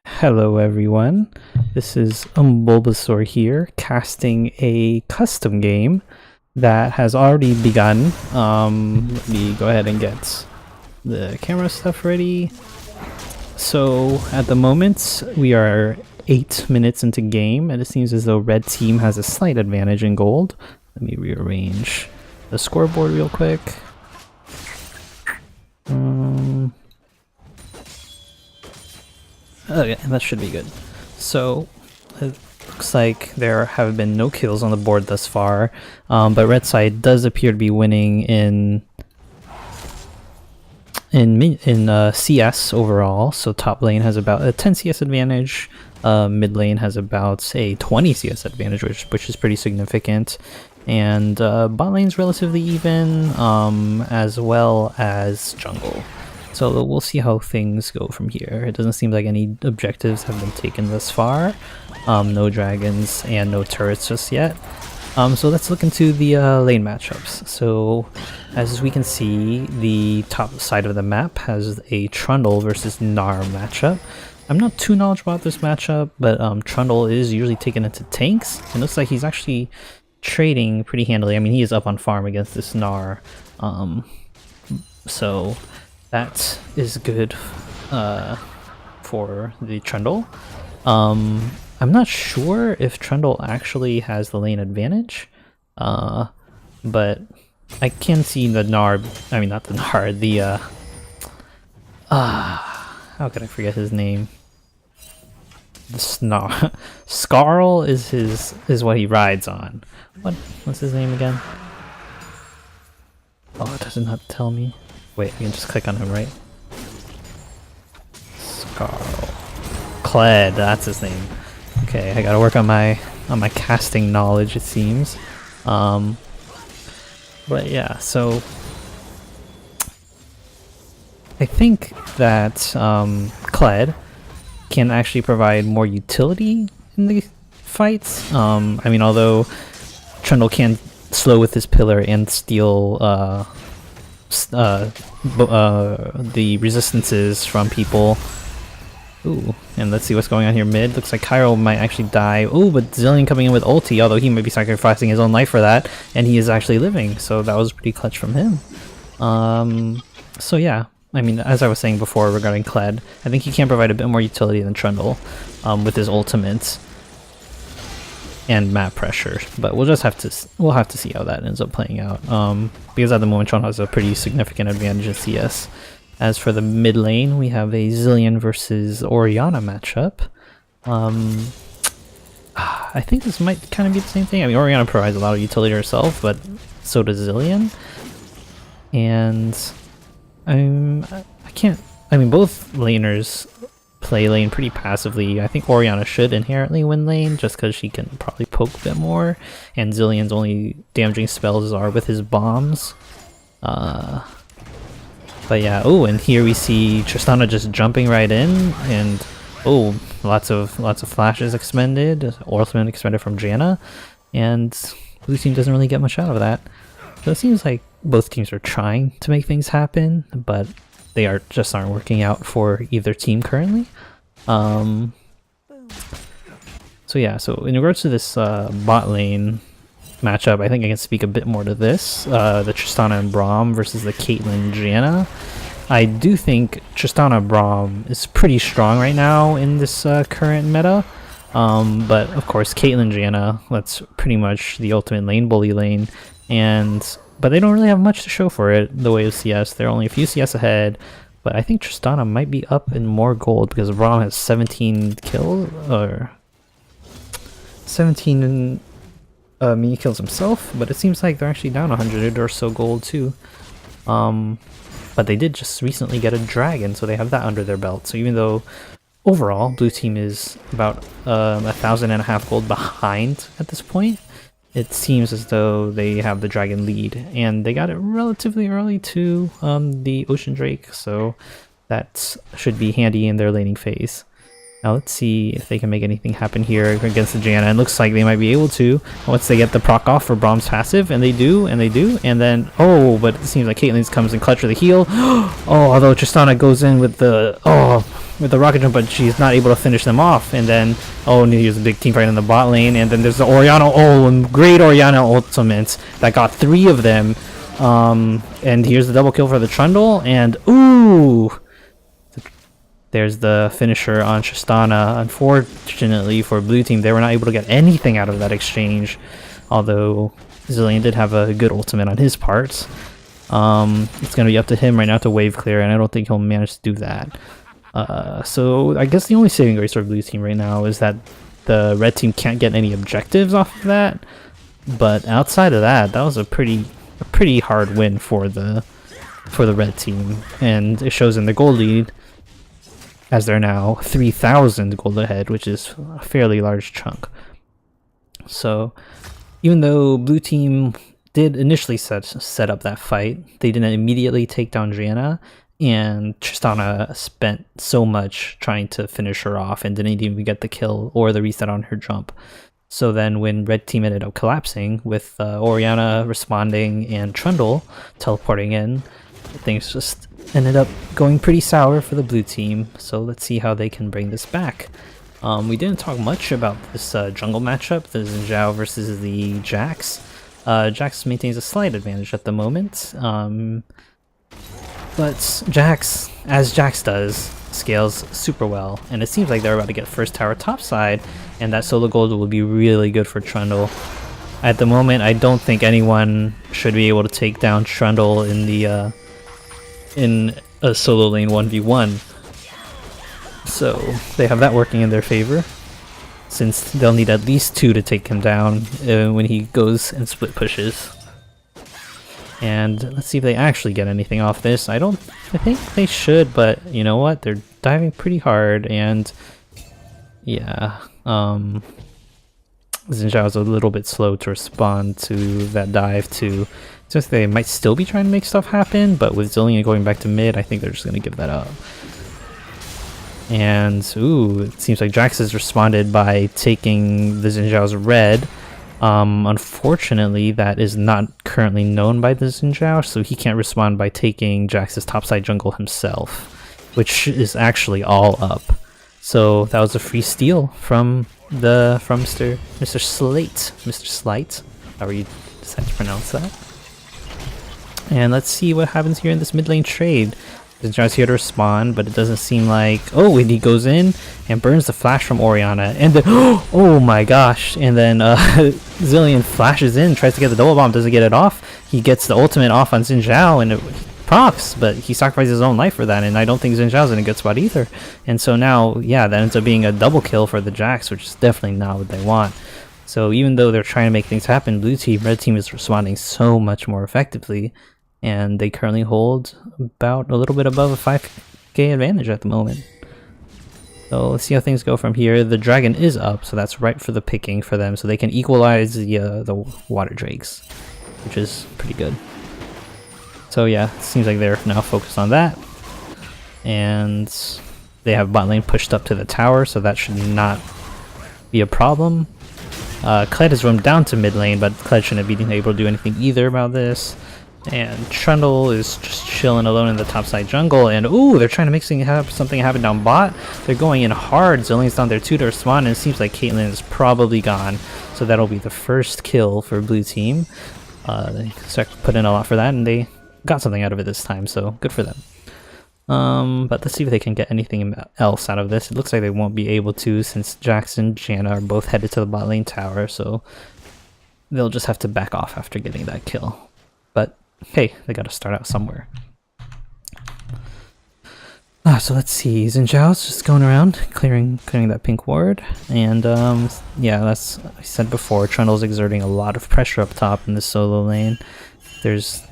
Hello everyone, this is Bulbasaur here, casting a custom game that has already begun. Let me go ahead and get the camera stuff ready. So at the moment, we are 8 minutes into game, and it seems as though red team has a slight advantage in gold. Let me rearrange the scoreboard real quick. Okay, that should be good. So, it looks like there have been no kills on the board thus far, but red side does appear to be winning in CS overall. So top lane has about a 10 CS advantage, mid lane has about a 20 CS advantage, which is pretty significant, and bot lane's relatively even, as well as jungle. So we'll see how things go from here. It doesn't seem like any objectives have been taken thus far. No dragons and no turrets just yet. So let's look into the lane matchups. So as we can see, the top side of the map has a Trundle versus Gnar matchup. I'm not too knowledgeable about this matchup, but Trundle is usually taken into tanks. It looks like he's actually trading pretty handily. I mean, he is up on farm against this Gnar. So that is good for the Trundle. I'm not sure if Trundle actually has the lane advantage, but I can see the Gnar, I mean not the Gnar, the how could I forget his name? The Skarl is what he rides on. What's his name again? Oh, it does not tell me. Wait, I can just click on him, right? Skarl. Kled, that's his name. Okay, I gotta work on my casting knowledge, it seems. But yeah, so I think that Kled can actually provide more utility in the fights. I mean, although Trundle can slow with his pillar and steal the resistances from people. Ooh, and let's see what's going on here mid. Looks like Cairo might actually die. Ooh, but Zilean coming in with ulti, although he might be sacrificing his own life for that, and he is actually living, so that was pretty clutch from him. So yeah, I mean, as I was saying before regarding Kled, I think he can provide a bit more utility than Trundle with his ultimate and map pressure, but we'll have to see how that ends up playing out, because at the moment Trundle has a pretty significant advantage in CS. As for the mid lane, we have a Zilean versus Orianna matchup. I think this might kind of be the same thing. I mean, Orianna provides a lot of utility herself, but so does Zilean. And I mean, both laners play lane pretty passively. I think Orianna should inherently win lane just because she can probably poke a bit more, and Zilean's only damaging spells are with his bombs. But yeah, oh, and here we see Tristana just jumping right in, and oh, lots of flashes expended, ultimate expended from Janna, and blue team doesn't really get much out of that. So it seems like both teams are trying to make things happen, but they aren't working out for either team currently. So yeah, so in regards to this bot lane matchup, I think I can speak a bit more to this. The Tristana and Braum versus the Caitlyn Janna. I do think Tristana Braum is pretty strong right now in this current meta. But of course Caitlyn Janna, that's pretty much the ultimate lane bully lane, but they don't really have much to show for it the way of CS. They're only a few CS ahead, but I think Tristana might be up in more gold because Braum has 17 kills, or 17 mini kills himself, but it seems like they're actually down 100 or so gold too. But they did just recently get a dragon, so they have that under their belt. So even though overall blue team is about 1,500 gold behind at this point, it seems as though they have the dragon lead, and they got it relatively early to the Ocean Drake, so that should be handy in their laning phase. Now let's see if they can make anything happen here against the Janna. It looks like they might be able to once they get the proc off for Braum's passive, and they do, and then oh, but it seems like Caitlyn comes in clutch for the heal. Oh, although Tristana goes in with the rocket jump, but she's not able to finish them off. And then here's a big team fight in the bot lane, and then there's the Orianna. Oh, great Orianna ultimate that got 3 of them. And here's the double kill for the Trundle, and ooh. There's the finisher on Tristana. Unfortunately for blue team, they were not able to get anything out of that exchange, although Zilean did have a good ultimate on his part. It's going to be up to him right now to wave clear, and I don't think he'll manage to do that. So I guess the only saving grace for blue team right now is that the red team can't get any objectives off of that. But outside of that, that was a pretty hard win for the red team, and it shows in the gold lead, as they're now 3,000 gold ahead, which is a fairly large chunk. So even though blue team did initially set up that fight, they didn't immediately take down Janna, and Tristana spent so much trying to finish her off and didn't even get the kill or the reset on her jump. So then when red team ended up collapsing with Orianna responding and Trundle teleporting in, things just ended up going pretty sour for the blue team. So let's see how they can bring this back. We didn't talk much about this jungle matchup, the Xin Zhao versus the Jax. Jax maintains a slight advantage at the moment, but Jax, as Jax does, scales super well, and it seems like they're about to get first tower topside, and that solo gold will be really good for Trundle. At the moment, I don't think anyone should be able to take down Trundle in the in a solo lane 1v1. So they have that working in their favor, since they'll need at least 2 to take him down when he goes and split pushes. And let's see if they actually get anything off this. I think they should, but you know what? They're diving pretty hard, and yeah, Xin Zhao is a little bit slow to respond to that dive too. So they might still be trying to make stuff happen, but with Zilean going back to mid, I think they're just going to give that up. And ooh, it seems like Jax has responded by taking the Xin Zhao's red. Unfortunately, that is not currently known by the Xin Zhao, so he can't respond by taking Jax's topside jungle himself, which is actually all up. So that was a free steal from Mr. Slate, however you decide to pronounce that. And let's see what happens here in this mid lane trade. The Zhang's here to respond, but it doesn't seem like... Oh, and he goes in and burns the flash from Orianna, and then... Oh my gosh! And then Zilean flashes in, tries to get the double bomb, doesn't get it off. He gets the ultimate off on Xin Zhao, and it procs, but he sacrifices his own life for that, and I don't think Xin Zhao's in a good spot either. And so now, yeah, that ends up being a double kill for the Jax, which is definitely not what they want. So even though they're trying to make things happen, blue team, red team is responding so much more effectively. And they currently hold about a little bit above a 5k advantage at the moment. So let's see how things go from here. The dragon is up, so that's right for the picking for them, so they can equalize the water drakes, which is pretty good. So yeah, it seems like they're now focused on that. And they have bot lane pushed up to the tower, so that should not be a problem. Kled has roamed down to mid lane, but Kled shouldn't be able to do anything either about this. And Trundle is just chilling alone in the topside jungle, and ooh, they're trying to make something happen down bot. They're going in hard. Zilean's down there too to respond, and it seems like Caitlyn is probably gone. So that'll be the first kill for blue team. They put in a lot for that, and they got something out of it this time, so good for them. But let's see if they can get anything else out of this. It looks like they won't be able to, since Jax and Janna are both headed to the bot lane tower, so they'll just have to back off after getting that kill. But hey, they gotta start out somewhere. So let's see, Xin Zhao's just going around clearing that pink ward, and yeah, that's I said before, Trundle's exerting a lot of pressure up top in the solo lane. There's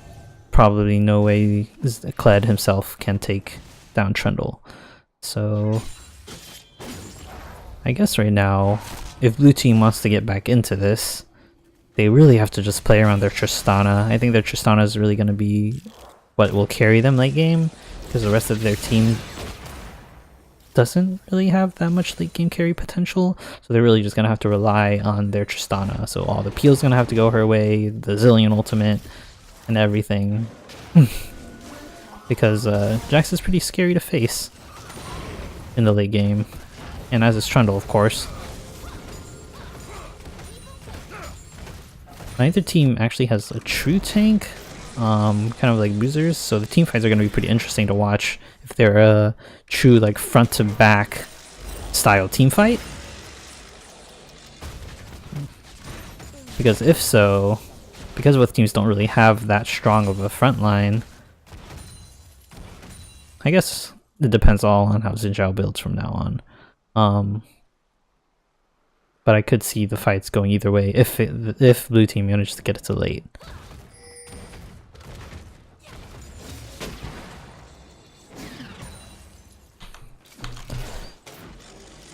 probably no way Kled himself can take down Trundle. So I guess right now, if blue team wants to get back into this, they really have to just play around their Tristana. I think their Tristana is really going to be what will carry them late game, because the rest of their team doesn't really have that much late game carry potential, so they're really just gonna have to rely on their Tristana. So all the peel's gonna have to go her way, the Zillion ultimate, and everything. Because Jax is pretty scary to face in the late game, and as is Trundle, of course. Neither team actually has a true tank, kind of like boozers, so the team fights are going to be pretty interesting to watch if they're a true like front to back style team fight. Because if so, because both teams don't really have that strong of a front line, I guess it depends all on how Xin Zhao builds from now on. But I could see the fights going either way if blue team manages to get it to late.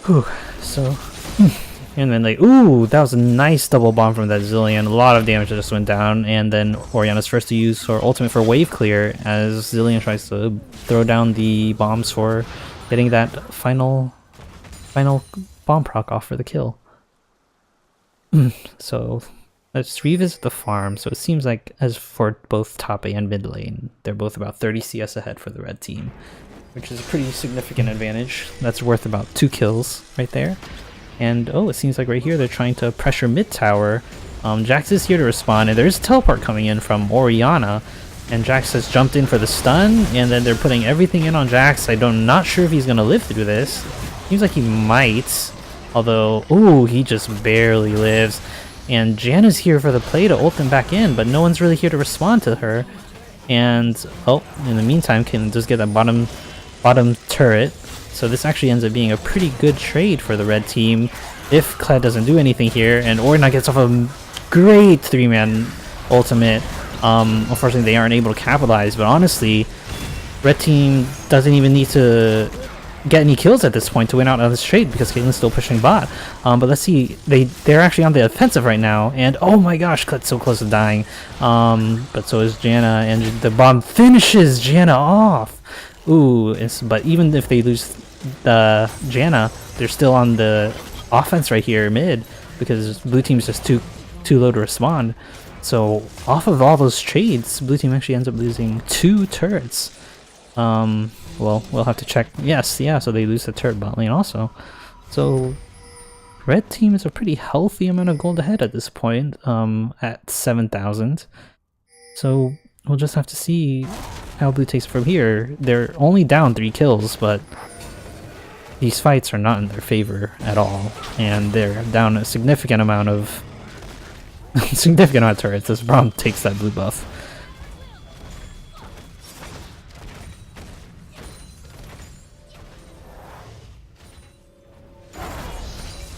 Whew, so... And then like, ooh, that was a nice double bomb from that Zillion. A lot of damage just went down, and then Orianna's first to use her ultimate for wave clear as Zillion tries to throw down the bombs for getting that final bomb proc off for the kill. So let's revisit the farm. So it seems like as for both top A and mid lane, they're both about 30 CS ahead for the red team, which is a pretty significant advantage. That's worth about 2 kills right there. And oh, it seems like right here they're trying to pressure mid tower. Jax is here to respond, and there's a teleport coming in from Orianna, and Jax has jumped in for the stun, and then they're putting everything in on Jax. I'm not sure if he's gonna live through this. Seems like he might, although ooh, he just barely lives. And Janna's here for the play to ult him back in, but no one's really here to respond to her. And oh, in the meantime, can just get that bottom turret. So this actually ends up being a pretty good trade for the red team if Kled doesn't do anything here, and Orianna gets off a great 3-man ultimate. Unfortunately, they aren't able to capitalize, but honestly, red team doesn't even need to get any kills at this point to win out on this trade because Caitlyn's still pushing bot. But let's see, they're actually on the offensive right now, and oh my gosh, Kled's so close to dying. But so is Janna, and the bomb finishes Janna off. Ooh, but even if they lose the Janna, they're still on the offense right here mid because blue team's just too low to respond. So off of all those trades, blue team actually ends up losing 2 turrets. Well, we'll have to check. Yes, yeah, so they lose the turret bot lane also. So red team is a pretty healthy amount of gold ahead at this point, at 7,000. So we'll just have to see how blue takes it from here. They're only down 3 kills, but these fights are not in their favor at all, and they're down a significant amount of turrets as Braum takes that blue buff.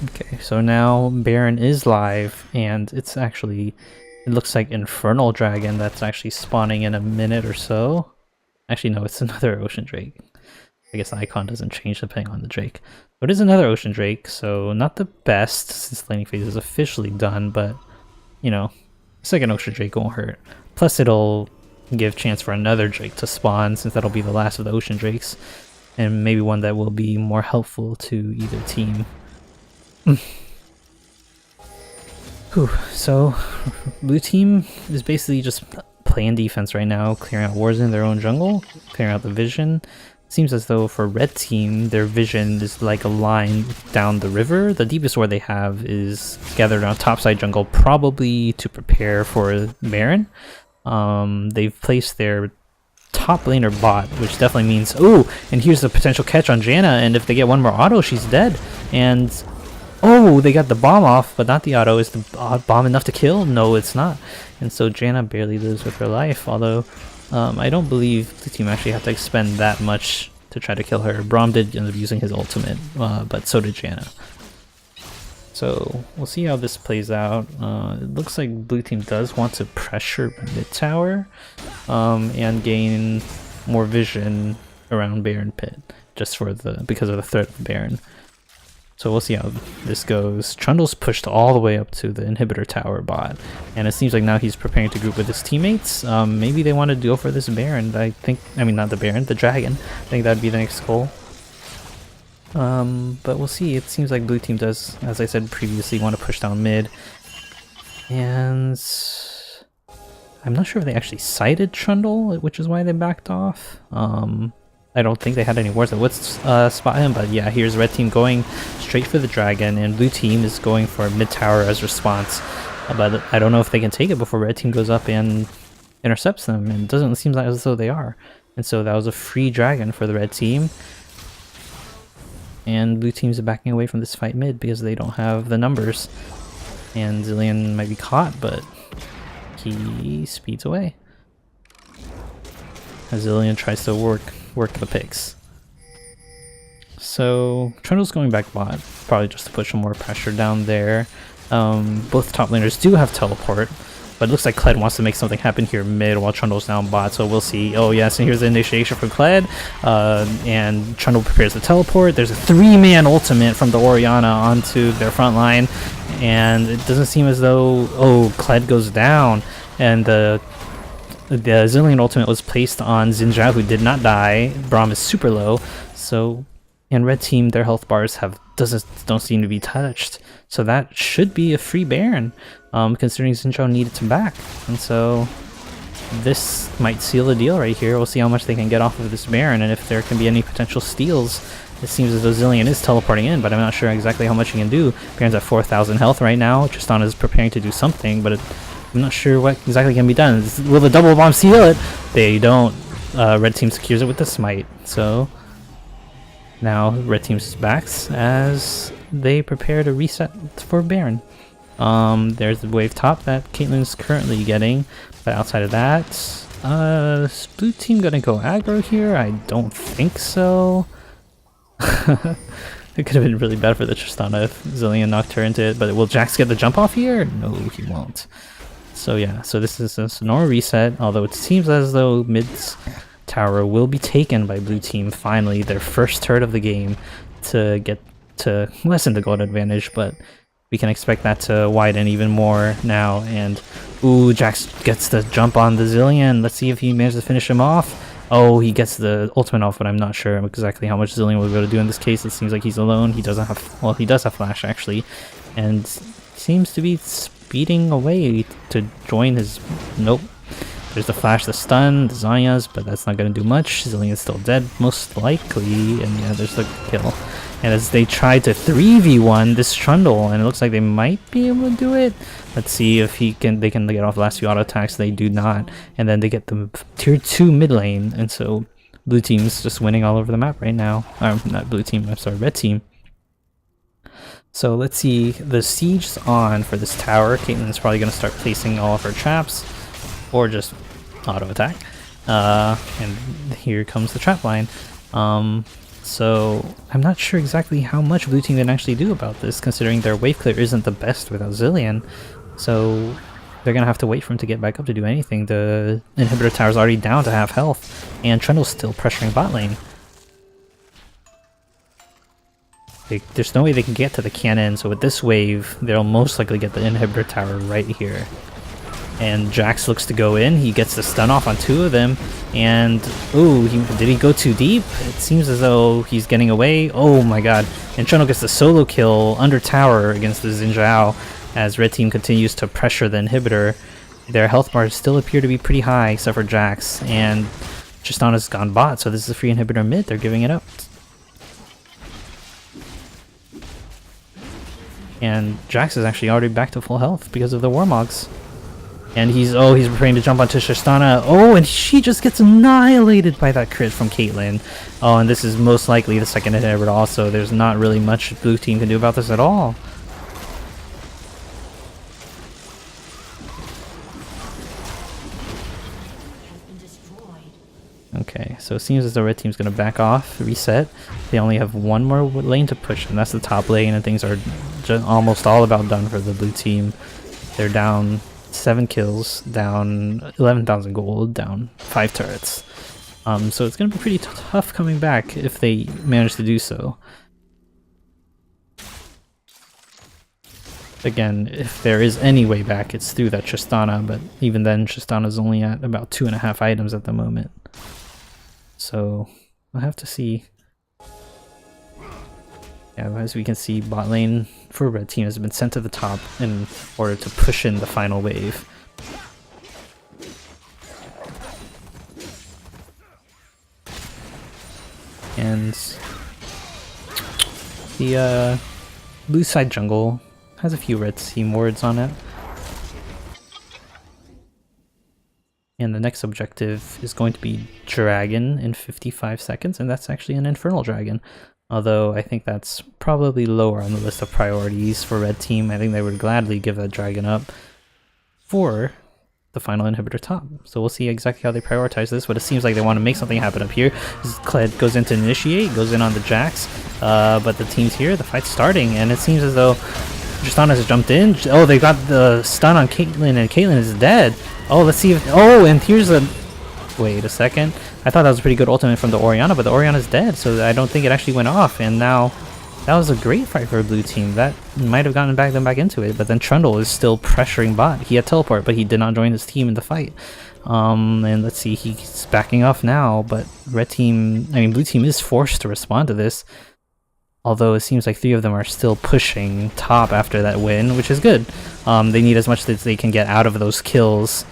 Okay, so now Baron is live, and it's actually, it looks like Infernal Dragon that's actually spawning in a minute or so. Actually, no, it's another Ocean Drake. I guess the icon doesn't change depending on the Drake. But it is another Ocean Drake, so not the best since laning phase is officially done, but, you know, second Ocean Drake won't hurt. Plus it'll give chance for another Drake to spawn, since that'll be the last of the Ocean Drakes, and maybe one that will be more helpful to either team. Whew, so blue team is basically just playing defense right now, clearing out wards in their own jungle, clearing out the vision. Seems as though for red team, their vision is like a line down the river. The deepest ward they have is gathered around topside jungle, probably to prepare for Baron. They've placed their top laner bot, which definitely means, oh, and here's the potential catch on Janna, and if they get one more auto, she's dead. And oh, they got the bomb off, but not the auto. Is the bomb enough to kill? No, it's not. And so Janna barely lives with her life, although I don't believe the team actually have to expend that much to try to kill her. Braum did end up using his ultimate, but so did Janna. So we'll see how this plays out. It looks like blue team does want to pressure mid tower and gain more vision around Baron pit, just for because of the threat of Baron. So we'll see how this goes. Trundle's pushed all the way up to the inhibitor tower bot, and it seems like now he's preparing to group with his teammates. Maybe they want to go for this Baron. I mean not the Baron, the dragon. I think that'd be the next goal. But we'll see. It seems like blue team does, as I said previously, want to push down mid. And I'm not sure if they actually sighted Trundle, which is why they backed off. I don't think they had any wards that would spot him, but yeah, here's red team going straight for the dragon, and blue team is going for mid tower as response. But I don't know if they can take it before red team goes up and intercepts them, and it doesn't seem like as though they are. And so that was a free dragon for the red team. And blue team's backing away from this fight mid because they don't have the numbers. And Zilean might be caught, but he speeds away. As Zilean tries to work the picks. So Trundle's going back bot, probably just to put some more pressure down there. Both top laners do have teleport, but it looks like Kled wants to make something happen here mid while Trundle's down bot, so we'll see. Oh yes, and here's the initiation from Kled, and Trundle prepares the teleport. There's a 3-man ultimate from the Orianna onto their front line, and it doesn't seem as though, oh, Kled goes down, and the Zilean ultimate was placed on Xin Zhao, who did not die. Braum is super low, so, and red team, their health bars don't seem to be touched. So that should be a free Baron, considering Xin Zhao needed to back. And so this might seal the deal right here. We'll see how much they can get off of this Baron, and if there can be any potential steals. It seems as though Zilean is teleporting in, but I'm not sure exactly how much he can do. Baron's at 4,000 health right now. Tristana is preparing to do something, but I'm not sure what exactly can be done. Will the double bomb seal it? They don't. Red team secures it with the smite. So now red team's backs as they prepare to reset for Baron. There's the wave top that Caitlyn's currently getting, but outside of that, is blue team gonna go aggro here? I don't think so. It could have been really bad for the Tristana if Zilean knocked her into it, but will Jax get the jump off here? No, he won't. So yeah, so this is a normal reset, although it seems as though mid's tower will be taken by blue team finally, their first turret of the game, to get to lessen the gold advantage, but we can expect that to widen even more now. And ooh, Jax gets the jump on the Zilean. Let's see if he manages to finish him off. Oh, he gets the ultimate off, but I'm not sure exactly how much Zilean will be able to do in this case. It seems like he's alone. He doesn't have, well, he does have flash actually, and seems to be speeding away to join his, nope. There's the flash, the stun, the Zanya's, but that's not going to do much. Zilean is still dead, most likely, and yeah, there's the kill. And as they try to 3v1 this Trundle, and it looks like they might be able to do it. Let's see if they can get off the last few auto attacks. They do not, and then they get the tier 2 mid lane, and so blue team's just winning all over the map right now. Not blue team, I'm sorry, red team. So let's see, the siege's on for this tower. Caitlyn's probably going to start placing all of her traps, or just auto attack. And here comes the trap line. So I'm not sure exactly how much blue team can actually do about this, considering their wave clear isn't the best without Zilean. So they're gonna have to wait for him to get back up to do anything. The inhibitor tower's already down to half health, and Trundle's still pressuring bot lane. There's no way they can get to the cannon, so with this wave, they'll most likely get the inhibitor tower right here. And Jax looks to go in. He gets the stun off on 2 of them, and ooh, did he go too deep? It seems as though he's getting away. Oh my god. And Trundle gets the solo kill under tower against the Xin Zhao as red team continues to pressure the inhibitor. Their health bars still appear to be pretty high, except for Jax, and Tristana's gone bot, so this is a free inhibitor mid. They're giving it up. And Jax is actually already back to full health because of the Warmogs. And he's preparing to jump onto Tristana. Oh, and she just gets annihilated by that crit from Caitlyn. Oh, and this is most likely the second inhibitor also. There's not really much blue team can do about this at all. Okay, so it seems as though red team's going to back off, reset. They only have one more lane to push, and that's the top lane, and things are almost all about done for the blue team. They're down 7 kills, down 11,000 gold, down 5 turrets. So it's going to be pretty tough coming back if they manage to do so. Again, if there is any way back, it's through that Tristana, but even then, Tristana's only at about 2.5 items at the moment. So, we'll have to see. Yeah, as we can see, bot lane for red team has been sent to the top in order to push in the final wave. And the blue side jungle has a few red team wards on it. And the next objective is going to be Dragon in 55 seconds, and that's actually an Infernal Dragon. Although I think that's probably lower on the list of priorities for red team. I think they would gladly give that dragon up for the final inhibitor top. So we'll see exactly how they prioritize this, but it seems like they want to make something happen up here. Kled goes in to initiate, goes in on the Jax, but the team's here, the fight's starting, and it seems as though Tristana has jumped in. Oh, they got the stun on Caitlyn, and Caitlyn is dead. Oh, let's see if... Oh, and here's a... Wait a second. I thought that was a pretty good ultimate from the Orianna, but the Orianna's dead, so I don't think it actually went off. And now, that was a great fight for a blue team. That might have gotten them back into it, but then Trundle is still pressuring bot. He had teleport, but he did not join his team in the fight. And let's see, he's backing off now, but red team... I mean, blue team is forced to respond to this. Although it seems like 3 of them are still pushing top after that win, which is good. They need as much as they can get out of those kills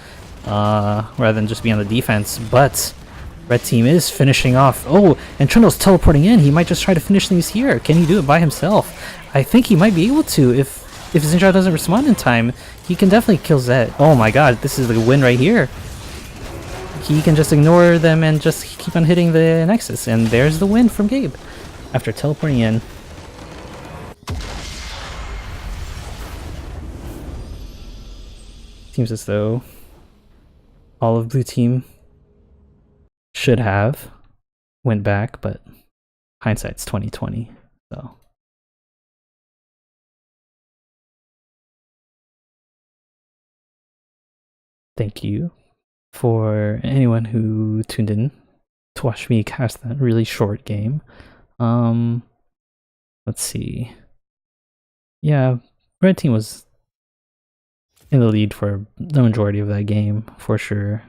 rather than just be on the defense. But red team is finishing off. Oh, and Trundle's teleporting in. He might just try to finish things here. Can he do it by himself? I think he might be able to. If Zinjar doesn't respond in time, he can definitely kill Zed. Oh my god, this is the win right here. He can just ignore them and just keep on hitting the Nexus. And there's the win from Gabe after teleporting in. Seems as though all of blue team should have went back, but hindsight's 2020, so. Thank you for anyone who tuned in to watch me cast that really short game. Let's see. Yeah, red team was in the lead for the majority of that game, for sure.